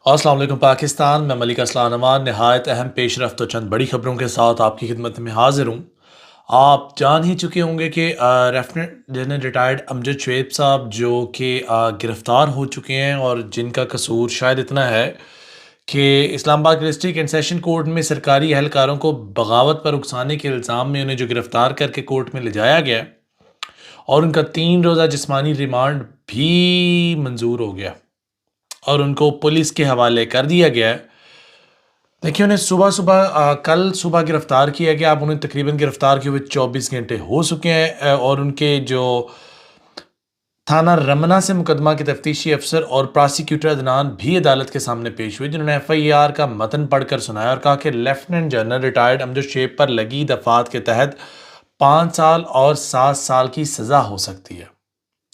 अस्सलाम वालेकुम पाकिस्तान। मैं मलिक असलान अमान नहायत अहम पेश रफ्त और चंद बड़ी खबरों के साथ आपकी खिदमत में हाजिर हूँ। आप जान ही चुके होंगे कि lieutenant general retired Amjad Shoaib साहब जो कि गिरफ़्तार हो चुके हैं और जिनका कसूर शायद इतना है कि Islamabad district and session court में सरकारी एहलकारों को बगावत पर उकसाने के इल्ज़ाम में उन्हें जो गिरफ़्तार करके कोर्ट में ले जाया गया और उनका 3 रोज़ा जिस्मानी रिमांड भी मंजूर हो गया और उनको पुलिस के हवाले कर दिया गया है। देखिए उन्हें कल सुबह गिरफ़्तार किया गया। अब उन्हें तकरीबन गिरफ़्तार किए हुए 24 घंटे हो चुके हैं और उनके जो थाना रमना से मुकदमा के तफ्तीशी अफसर और प्रोसिक्यूटर अदनान भी अदालत के सामने पेश हुए, जिन्होंने FIR का मतन पढ़कर सुनाया और कहा कि lieutenant general retired Amjad Sheikh पर लगी दफात के तहत 5 साल और 7 साल की सज़ा हो सकती है।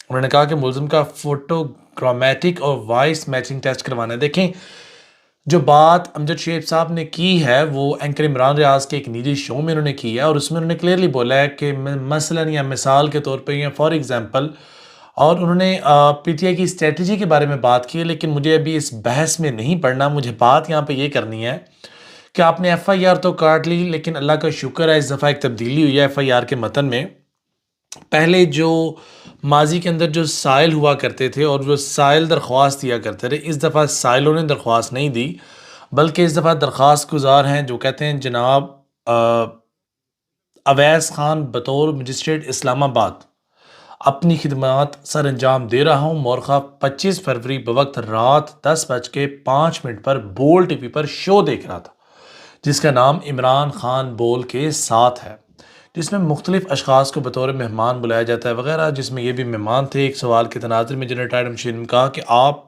उन्होंने कहा कि मुलजिम का फोटोग्रामेटिक और वॉइस मैचिंग टेस्ट करवाना है। देखें, जो बात अमजद शेख साहब ने की है वो एंकर इमरान रियाज के एक निजी शो में उन्होंने की है और उसमें उन्होंने क्लियरली बोला है कि मसलन या मिसाल के तौर पे या फॉर एग्जांपल, और उन्होंने PTI की स्ट्रेटजी के बारे में बात की है। लेकिन मुझे अभी इस बहस में नहीं पढ़ना, मुझे बात यहाँ पे ये करनी है कि आपने FIR तो काट ली, लेकिन अल्लाह का शुक्र है इस दफ़ा एक तब्दीली हुई है FIR के मतन में। पहले जो माजी के अंदर जो साइल हुआ करते थे और वो साइल दरख्वास्त दिया करते थे, इस दफ़ा साइलों ने दरख्वास्त नहीं दी, बल्कि इस दफ़ा दरख्वास्त गुजार हैं जो कहते हैं जनाब अवैस खान बतौर मजिस्ट्रेट इस्लामाबाद अपनी खिदमात सर अंजाम दे रहा हूँ। मौरखा 25 फरवरी बवक्त रात 10:05 पर बोल TV पर शो देख रहा था जिसका नाम इमरान खान बोल के साथ है, जिसमें मुख्तलिफ अशखास को बतौर मेहमान बुलाया जाता है वगैरह, जिसमें ये भी मेहमान थे। एक सवाल के तनाज़ुर में जनरल टाइड मशीन ने कहा कि आप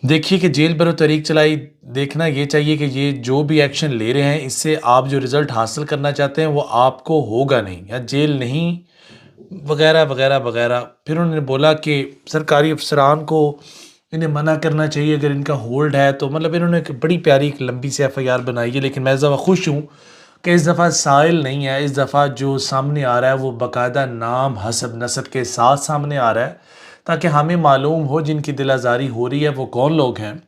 देखिए कि जेल बरो तरीक चलाई, देखना ये चाहिए कि ये जो भी एक्शन ले रहे हैं इससे आप जो रिज़ल्ट हासिल करना चाहते हैं वो आपको होगा नहीं या जेल नहीं वगैरह वगैरह वगैरह। फिर उन्होंने बोला कि सरकारी अफसरान को इन्हें मना करना चाहिए अगर इनका होल्ड है तो। मतलब इन्होंने एक बड़ी प्यारी एक लंबी सी FIR बनाई है। लेकिन मैं इस दफ़ा खुश हूँ कि इस दफ़ा साइल नहीं है, इस दफ़ा जो सामने आ रहा है वो बाकायदा नाम हसब नसब के साथ सामने आ रहा है, ताकि हमें मालूम हो जिनकी दिल आज़ारी हो रही है वो कौन लोग हैं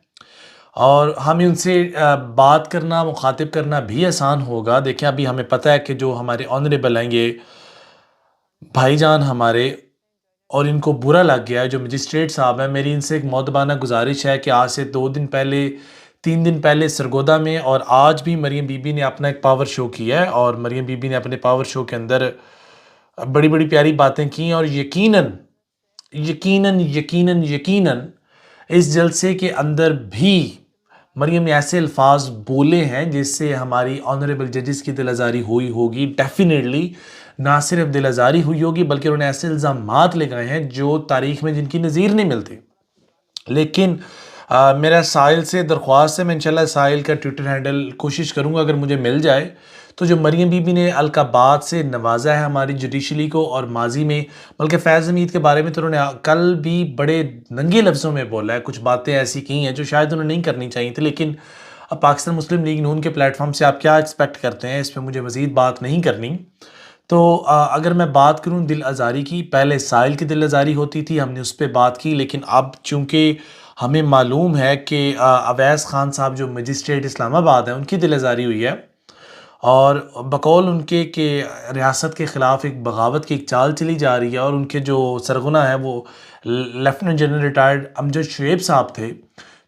और हमें उनसे बात करना मुखातिब करना भी आसान होगा। देखिए अभी हमें पता है कि जो हमारे ऑनरेबल हैं ये भाईजान हमारे, और इनको बुरा लग गया है जो मजिस्ट्रेट साहब हैं। मेरी इनसे एक मौदबाना गुजारिश है कि आज से 2 दिन पहले 3 दिन पहले सरगोदा में और आज भी मरियम बीबी ने अपना एक पावर शो किया है और मरियम बीबी ने अपने पावर शो के अंदर बड़ी बड़ी प्यारी बातें की और यकीनन यकीनन यकीनन यकीनन इस जलसे के अंदर भी मरियम ने ऐसे अल्फाज बोले हैं जिससे हमारी ऑनरेबल जजेस की दिल आज़ारी हुई होगी। डेफिनेटली ना सिर्फ दिल आज़ारी हुई होगी बल्कि उन्होंने ऐसे इल्ज़ामात लगाए हैं जो तारीख में जिनकी नज़ीर नहीं मिलती। लेकिन मेरा साहिल से दरख्वास्त है, मैं इंशाल्लाह साहिल का ट्विटर हैंडल कोशिश करूँगा अगर मुझे मिल जाए तो, जो मरियम बीबी ने अलकाबात से नवाजा है हमारी जुडिशली को और माजी में, बल्कि फैज़ हमीद के बारे में तो उन्होंने कल भी बड़े नंगे लफ्ज़ों में बोला है। कुछ बातें ऐसी की हैं जो शायद उन्हें नहीं करनी चाहिए थी। लेकिन अब पाकिस्तान मुस्लिम लीग नून के प्लेटफॉर्म से आप क्या एक्सपेक्ट करते हैं, इस पर मुझे मज़ीद बात नहीं करनी। तो अगर मैं बात करूं दिल आज़ारी की, पहले साहिल की दिल आज़ारी होती थी, हमने उस पर बात की। लेकिन अब चूँकि हमें मालूम है कि अवैस खान साहब जो मजिस्ट्रेट इस्लामाबाद हैं उनकी दिल आज़ारी हुई है और बकौल उनके कि रियासत के ख़िलाफ़ एक बगावत की एक चाल चली जा रही है और उनके जो सरगुना है वो lieutenant general retired Amjad Shoaib साहब थे।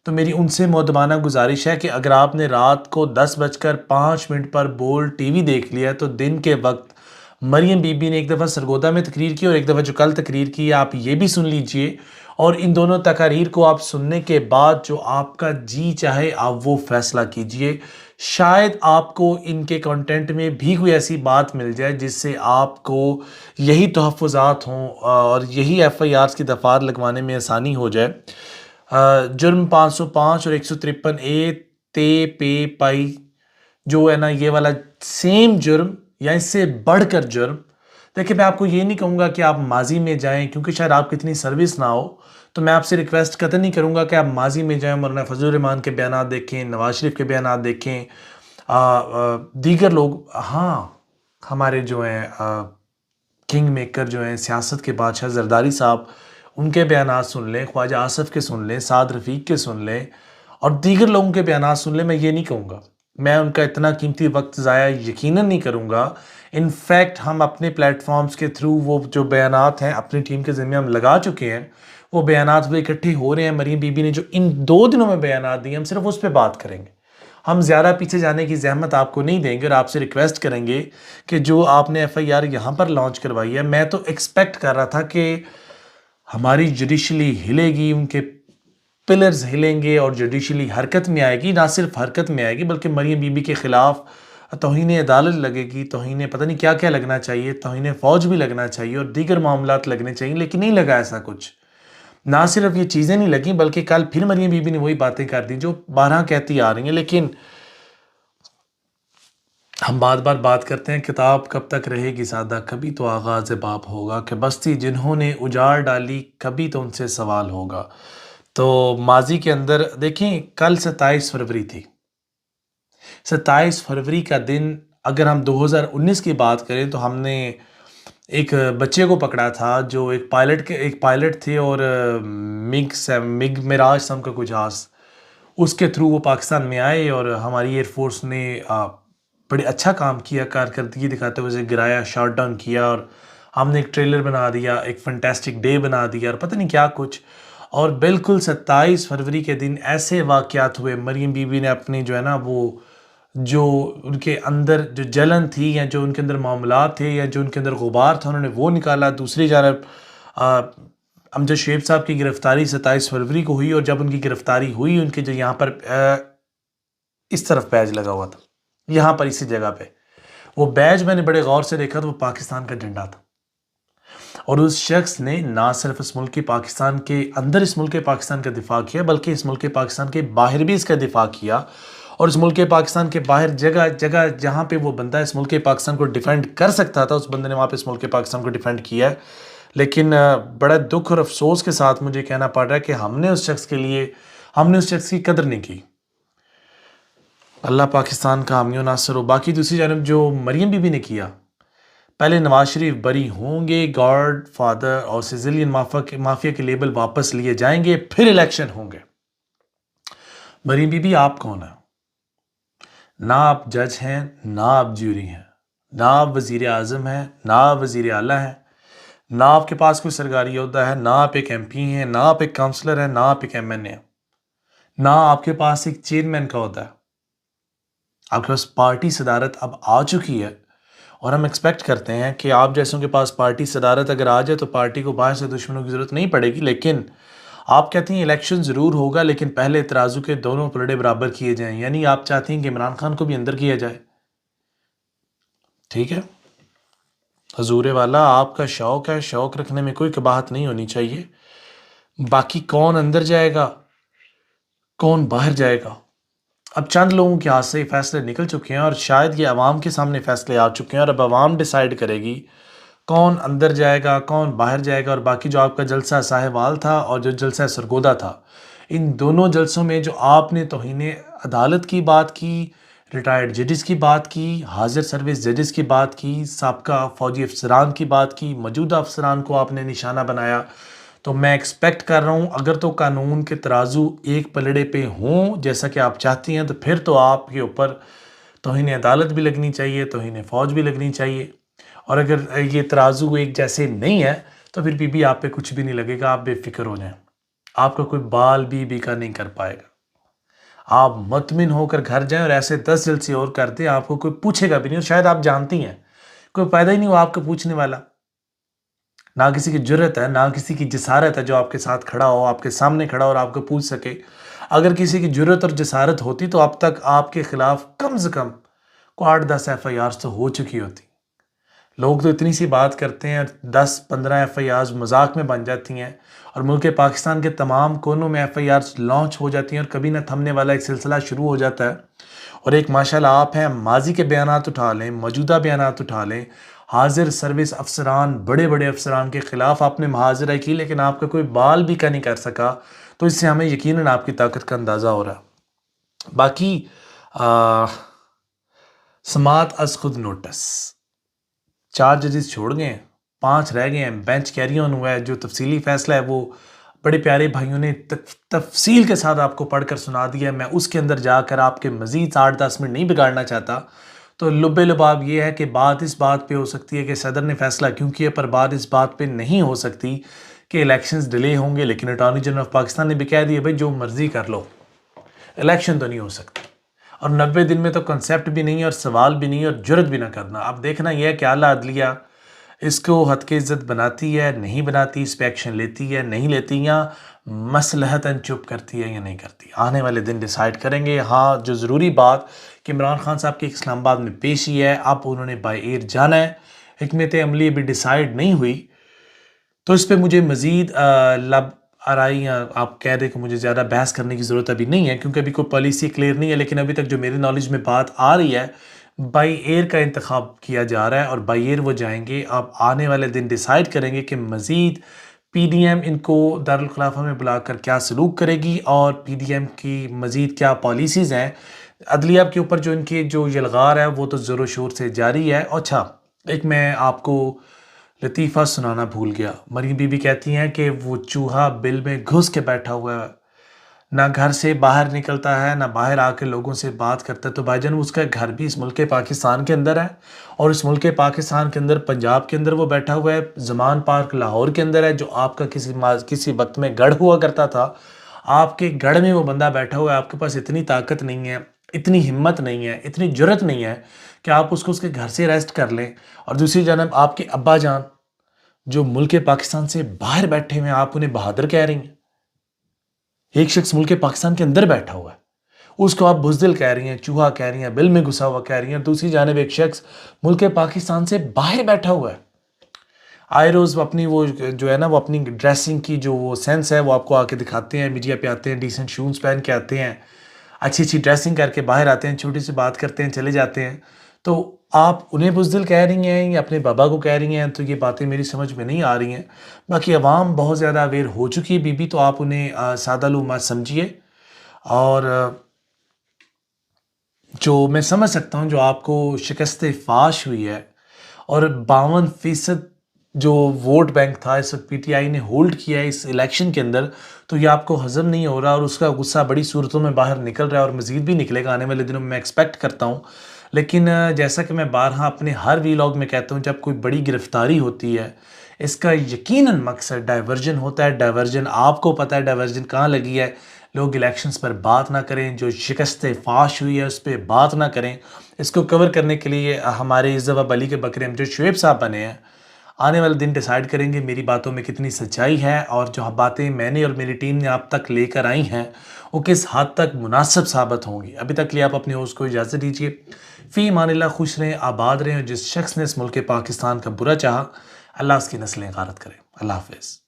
तो मेरी उनसे मुअद्दबाना गुजारिश है कि अगर आपने रात को 10:05 पर बोल TV देख लिया है तो दिन के वक्त मरियम बीबी ने एक दफ़ा सरगोदा में तकरीर की और एक दफ़ा जो कल तकरीर की आप ये भी सुन लीजिए और इन दोनों तकारीर को आप सुनने के बाद जो आपका जी चाहे आप वो फैसला कीजिए। शायद आपको इनके कंटेंट में भी कोई ऐसी बात मिल जाए जिससे आपको यही तहफ़्फ़ुज़ात हों और यही FIRs की दफ़ार लगवाने में आसानी हो जाए। जुर्म 505 और 153A ते पे पाई जो है ना, ये वाला सेम जुर्म या इससे बढ़कर जुर्म। देखिए मैं आपको ये नहीं कहूँगा कि आप माजी में जाएं क्योंकि शायद आपकी इतनी सर्विस ना हो, तो मैं आपसे रिक्वेस्ट कतई नहीं करूँगा कि आप माजी में जाएं। मौलाना फजलुर रहमान के बयान देखें, नवाज शरीफ के बयान देखें, दीगर लोग, हाँ हमारे जो हैं किंग मेकर जो हैं सियासत के बादशाह जरदारी साहब, उनके बयानात सुन लें, ख्वाजा आसिफ के सुन लें, साद रफ़ीक के सुन लें और दीगर लोगों के बयानात सुन लें, मैं ये नहीं कहूँगा। मैं उनका इतना कीमती वक्त ज़ाया यकीनन नहीं करूँगा। इनफैक्ट हम अपने प्लेटफॉर्म्स के थ्रू वो जो बयानात हैं अपनी टीम के ज़िम्मे हम लगा चुके हैं, वो बयानात वो इकट्ठे हो रहे हैं। मरीम बीबी ने जो इन 2 दिनों में बयानात दिए, हम सिर्फ उस पर बात करेंगे। हम ज़्यादा पीछे जाने की ज़हमत आपको नहीं देंगे और आपसे रिक्वेस्ट करेंगे कि जो आपने एफआईआर यहाँ पर लॉन्च करवाई है, मैं तो एक्सपेक्ट कर रहा था कि हमारी जुडिशली हिलेगी, उनके पिलर्स हिलेंगे और जुडिशली हरकत में आएगी। ना सिर्फ हरकत में आएगी बल्कि मरीम बीबी के ख़िलाफ़ तौहीन अदालत लगेगी, तौहीन पता नहीं क्या क्या लगना चाहिए, तौहीन फ़ौज भी लगना चाहिए और दीगर मामलात लगने चाहिए, लेकिन नहीं लगा ऐसा कुछ। ना सिर्फ ये चीज़ें नहीं लगी बल्कि कल फिर मरियम बीबी ने वही बातें कर दी जो बारहा कहती आ रही हैं। लेकिन हम बार बार बात करते हैं, किताब कब तक रहेगी सादा, कभी तो आगाज़ बाब होगा, कि बस्ती जिन्होंने उजाड़ डाली कभी तो उनसे सवाल होगा। तो माजी के अंदर देखें, कल 27 फरवरी थी। 27 फरवरी का दिन अगर हम 2019 की बात करें तो हमने एक बच्चे को पकड़ा था जो एक पायलट थे और मिग मिराज नाम का कोई जहाज़, उसके थ्रू वो पाकिस्तान में आए और हमारी एयरफोर्स ने बड़े अच्छा काम किया, कारकर्दगी दिखाते हुए उसे गिराया, शॉट डाउन किया और हमने एक ट्रेलर बना दिया, एक फैंटास्टिक डे बना दिया और पता नहीं क्या कुछ। और बिल्कुल 27 फरवरी के दिन ऐसे वाक़यात हुए, मरियम बीबी ने अपनी जो है ना वो जो उनके अंदर जो जलन थी या जो उनके अंदर मामलात थे या जो उनके अंदर गुबार था, उन्होंने वो निकाला। दूसरी जानब अमजद शेख साहब की गिरफ़्तारी 27 फरवरी को हुई और जब उनकी गिरफ़्तारी हुई, उनके जो यहाँ पर इस तरफ बैज लगा हुआ था, यहाँ पर इसी जगह पे वो बैज मैंने बड़े गौर से देखा तो वो पाकिस्तान का झंडा था। और उस शख्स ने ना सिर्फ इस मुल्क के पाकिस्तान के अंदर इस मुल्क के पाकिस्तान का दिफा किया बल्कि इस मुल्क के पाकिस्तान के बाहर भी इसका दिफा किया। और इस मुल्क के पाकिस्तान के बाहर जगह जगह जहाँ पे वो बंदा इस मुल्क के पाकिस्तान को डिफेंड कर सकता था, उस बंदे ने वहाँ पे इस मुल्क के पाकिस्तान को डिफेंड किया है। लेकिन बड़ा दुख और अफसोस के साथ मुझे कहना पड़ रहा है कि हमने उस शख्स की कदर नहीं की। अल्लाह पाकिस्तान का हामी नासर हो। बाकी दूसरी जानब जो मरियम बीबी ने किया, पहले नवाज शरीफ बरी होंगे, गॉड फादर और सिजिलियन माफिया के लेबल वापस लिए जाएंगे, फिर इलेक्शन होंगे। मरियम बीबी आप कौन है? ना आप जज हैं, ना आप ज्यूरी हैं, ना आप वजीर आज़म हैं, ना आप वजीर आला हैं, ना आपके पास कोई सरकारी योद्धा है, ना आप एक MP हैं, ना आप एक काउंसलर हैं, ना आप एक MNA हैं, ना आपके पास एक चेयरमैन का होता है। आपके पास पार्टी सदारत अब आ चुकी है और हम एक्सपेक्ट करते हैं कि आप जैसों के पास पार्टी सदारत अगर आ जाए तो पार्टी को बाहर से दुश्मनों की ज़रूरत नहीं पड़ेगी। लेकिन आप कहती हैं इलेक्शन ज़रूर होगा लेकिन पहले तराजू के दोनों पलड़े बराबर किए जाएं, यानी आप चाहती हैं कि इमरान खान को भी अंदर किया जाए। ठीक है हजूर वाला, आपका शौक़ है, शौक़ रखने में कोई कबाहत नहीं होनी चाहिए। बाकी कौन अंदर जाएगा कौन बाहर जाएगा, अब चंद लोगों के हाथ से फैसले निकल चुके हैं और शायद ये अवाम के सामने फैसले आ चुके हैं और अब अवाम डिसाइड करेगी कौन अंदर जाएगा कौन बाहर जाएगा। और बाकी जो आपका जलसा साहिवाल था और जो जलसा सरगोदा था, इन दोनों जलसों में जो आपने तौहीन अदालत की बात की, रिटायर्ड जजेस की बात की, हाजिर सर्विस जजेस की बात की, साबका फ़ौजी अफसरान की बात की, मौजूदा अफसरान को आपने निशाना बनाया, तो मैं एक्सपेक्ट कर रहा हूँ अगर तो कानून के तराजू एक पलड़े पे हों जैसा कि आप चाहती हैं, तो फिर तो आपके ऊपर तौहीन अदालत भी लगनी चाहिए, तौहीन फ़ौज भी लगनी चाहिए। और अगर ये तराजू एक जैसे नहीं है तो फिर बीबी आप पे कुछ भी नहीं लगेगा, आप बेफिक्र हो जाएं, आपका कोई बाल भी बीका नहीं कर पाएगा। आप मुतमिन होकर घर जाएं और ऐसे 10 जलसे और कर दें, आपको कोई पूछेगा भी नहीं। और शायद आप जानती हैं कोई पैदा ही नहीं हुआ आपको पूछने वाला, ना किसी की जुर्रत है ना किसी की जसारत है जो आपके साथ खड़ा हो, आपके सामने खड़ा हो और आपको पूछ सके। अगर किसी की जुर्रत और जसारत होती तो अब तक आपके खिलाफ कम से कम को 8-10 FIRs तो हो चुकी होती। लोग तो इतनी सी बात करते हैं, 10-15 FIRs मजाक में बन जाती हैं और मुल्क पाकिस्तान के तमाम कोनों में FIRs लॉन्च हो जाती हैं और कभी ना थमने वाला एक सिलसिला शुरू हो जाता है। और एक माशाल्लाह आप हैं, माजी के बयानात उठा लें, मौजूदा बयानात उठा लें, हाजिर सर्विस अफसरान, बड़े बड़े अफसरान के ख़िलाफ़ आपने मुहाज़रा की लेकिन आपका कोई बाल भी का नहीं कर सका, तो इससे हमें यकीनन आपकी ताकत का अंदाज़ा हो रहा। बाकी समात अज खुद नोटिस 4 जजेस छोड़ गए हैं, 5 रह गए हैं, बेंच कैरी ऑन हुआ है। जो तफसीली फ़ैसला है वो बड़े प्यारे भाइयों ने तफसील के साथ आपको पढ़कर सुना दिया है। मैं उसके अंदर जाकर आपके मज़ीद 8-10 मिनट नहीं बिगाड़ना चाहता। तो लुब्बे लुबाब ये है कि बात इस बात पे हो सकती है कि सदर ने फ़ैसला क्यों किया, पर बात इस बात पे नहीं हो सकती कि इलेक्शंस डिले होंगे। लेकिन अटॉर्नी जनरल ऑफ पाकिस्तान ने भी कह दिया भाई जो मर्ज़ी कर लो, इलेक्शन तो नहीं हो सकती। और 90 दिन में तो कंसेप्ट भी नहीं है और सवाल भी नहीं है और जुर्रत भी ना करना। अब देखना यह है कि आला अदलिया इसको हद के इज़्ज़त बनाती है, नहीं बनाती, इस पे एक्शन लेती है, नहीं लेती, या मसलहतन चुप करती है या नहीं करती। आने वाले दिन डिसाइड करेंगे। हाँ, जो ज़रूरी बात कि इमरान खान साहब की इस्लामाबाद में पेशी है, अब उन्होंने बाय एयर जाना है, हिकमत अमली अभी डिसाइड नहीं हुई, तो इस पे मुझे मज़ीद लब आराई या आप कह दें कि मुझे ज़्यादा बहस करने की ज़रूरत अभी नहीं है, क्योंकि अभी कोई पॉलिसी क्लियर नहीं है। लेकिन अभी तक जो मेरी नॉलेज में बात आ रही है, बाई एयर का इंतखाब किया जा रहा है और बाई एयर वो जाएंगे। अब आने वाले दिन डिसाइड करेंगे कि मज़ीद पीडीएम इनको दारुल खिलाफा में बुलाकर क्या सलूक करेगी और पीडीएम की मज़ीद क्या पॉलिसीज़ हैं। अदलिया के ऊपर जो इनकी जो यलगार है वो तो ज़ोर शोर से जारी है। अच्छा, एक मैं आपको लतीफ़ा सुनाना भूल गया। मरीम बीबी कहती हैं कि वो चूहा बिल में घुस के बैठा हुआ है, ना घर से बाहर निकलता है, ना बाहर आके लोगों से बात करता है। तो भाईजान उसका घर भी इस मुल्क पाकिस्तान के अंदर है, और इस मुल्क पाकिस्तान के अंदर पंजाब के अंदर वो बैठा हुआ है। ज़मान पार्क लाहौर के अंदर है, जो आपका किसी वक्त में गढ़ हुआ करता था। आपके गढ़ में वो बंदा बैठा हुआ है। आपके पास इतनी ताकत नहीं है, इतनी हिम्मत नहीं है, इतनी जुर्रत नहीं है कि आप उसको उसके घर से अरेस्ट कर लें। और दूसरी जानब आपके अब्बा जान जो मुल्क पाकिस्तान से बाहर बैठे हुए हैं, आप उन्हें बहादुर कह रही हैं। एक शख्स मुल्क पाकिस्तान के अंदर बैठा हुआ है, उसको आप बुज़दिल कह रही हैं, चूहा कह रही हैं, बिल में घुसा हुआ कह रही हैं। दूसरी जानिब एक शख्स मुल्क पाकिस्तान से बाहर बैठा हुआ है। आए रोज़ अपनी वो जो है ना, वो अपनी ड्रेसिंग की जो वो सेंस है वो आपको आके दिखाते हैं, मीडिया पे आते हैं, डिसेंट शूज़ पहन के आते हैं, अच्छी अच्छी ड्रेसिंग करके बाहर आते हैं, छोटी सी बात करते हैं, चले जाते हैं। तो आप उन्हें बुज़दिल कह रही हैं या अपने बाबा को कह रही हैं, तो ये बातें मेरी समझ में नहीं आ रही हैं। बाकी अवाम बहुत ज़्यादा अवेयर हो चुकी है बीबी, तो आप उन्हें सादा लू मत समझिए। और जो मैं समझ सकता हूँ, जो आपको शिकस्त फाश हुई है और 52% जो वोट बैंक था इस वक्त पीटीआई ने होल्ड किया है इस इलेक्शन के अंदर, तो ये आपको हजम नहीं हो रहा और उसका गुस्सा बड़ी सूरतों में बाहर निकल रहा है और मज़ीद भी निकलेगा आने वाले दिनों में, मैं एक्सपेक्ट करता हूँ। लेकिन जैसा कि मैं बारहा अपने हर वीलॉग में कहता हूँ, जब कोई बड़ी गिरफ्तारी होती है इसका यकीनन मकसद डाइवर्जन होता है। डाइवर्जन आपको पता है डाइवर्जन कहाँ लगी है। लोग इलेक्शंस पर बात ना करें, जो शिकस्त फाश हुई है उस पर बात ना करें। इसको कवर करने के लिए हमारे इज़्ज़त बली के बकरे हम जो शुएब साहब बने हैं, आने वाले दिन डिसाइड करेंगे मेरी बातों में कितनी सच्चाई है और जो बातें मैंने और मेरी टीम ने आप तक लेकर आई हैं वो किस हद तक मुनासिब साबित होंगी। अभी तक लिए आप अपने होस्ट को इजाज़त दीजिए। फ़ी मानिल्लाह, खुश रहें, आबाद रहें। जिस शख्स ने इस मुल्क पाकिस्तान का बुरा चाहा, अल्लाह उसकी नस्लें गारत करे। अल्लाह हाफ़िज़।